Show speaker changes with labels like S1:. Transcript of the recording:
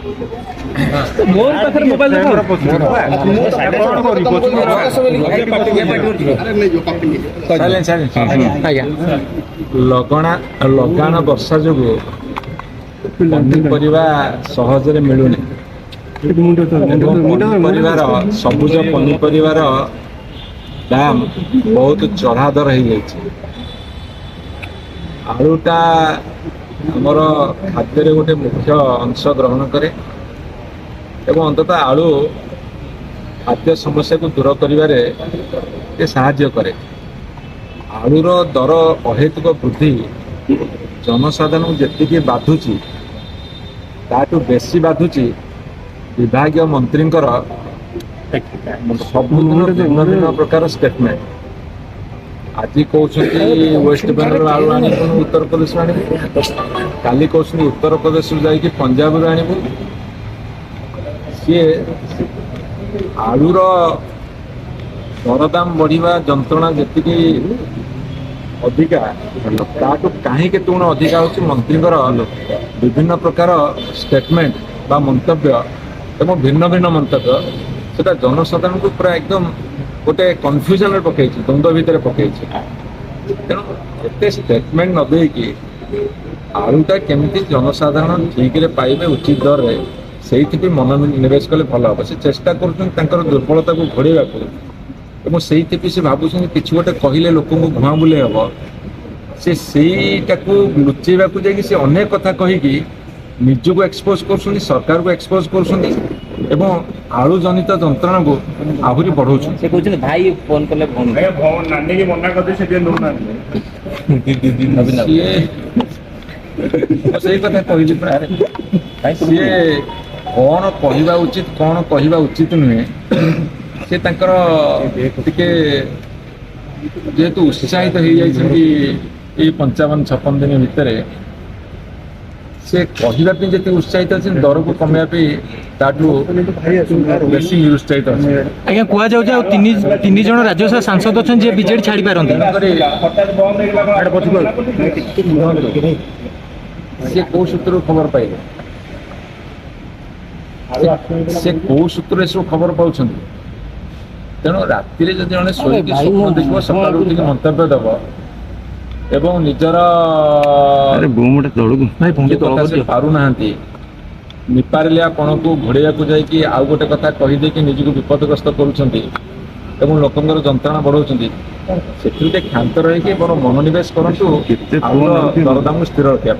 S1: मोर पाखर mobile
S2: लगाण वर्षा जो पनीपरिया सहजरे मिलूनी पनीपरियार सबुज पनीपरियार दाम बहुत चढ़ा दर हो जाए। आलूटा आमर खाद्य गोटे मुख्य अंश ग्रहण करे एवं अंततः आलू खाद्य समस्या को दूर कर साहाय्य करे। आलूर दर अहेतुक वृद्धि जनसाधारण जी बाधुची ताठू बेसी बाधुची विभागीय मंत्री सब भिन्न प्रकार स्टेटमेंट। आज कहते वेस्ट बेंगल आलू आनी उत्तर प्रदेश आनी काली कहते उत्तर प्रदेश जाकि पंजाब आणबू सी आलूर दरदाम बढ़िया जंत्रणा जी अधिका ताठू कहीं गुण अधिका हो मंत्री विभिन्न प्रकार स्टेटमेंट बा मंतव्य एवं भिन्न भिन्न मंतव्य सेटा जनसाधारण को पूरा एकदम गोटे कन्फ्यूजन पकई द्वंद्व भितर पकई तेणु एत स्टेटमेंट न देकी आलूटा केमती जनसाधारण ठीक रे पाइबे उचित दर रे से मनोनिवेश कले भल हम से चेष्टा कर दुर्बलता को घोड़ेगा से भावुं कि गोटे कहले लोक धुआं बुले हम सेटा लुचेवा जा अनेक कथा कहीकि निजक एक्सपोज कर सरकार को एक्सपोज कर आलू जनित जंत्रणा को आहरी बढ़ाऊँ
S1: भाई फोन कले
S2: से कथा कहली सी कौन कहवा उचित कौन कहवा उचित नुहे से टिके जेहेतु उत्साहित हो जाती 55-56 दिन भितर से कहवाई जी उत्साहित अच्छे दर को कमाई बेसी निरुत्साहित अच्छे।
S1: आज्ञा कह तीन जन राज्यसभा सांसद अच्छा जी बीजेडी छाड़ी पारती
S2: सी कौ सूत्र खबर पाइले से कौ सूत्र सब खबर पाँच तेणु राति जब शोक स्वप्न देख सकाल उठ मंतव्य दब एवं निजर पारुना निपारिया कण को घोड़े जाकि आउ गोटे कथा कहीदे निजी को विपदग्रस्त करुँच लोकंर जंत्रणा बढ़ाऊँ से क्षांत रही मनोनिवेश करूँ दरदाम स्थिर रखा।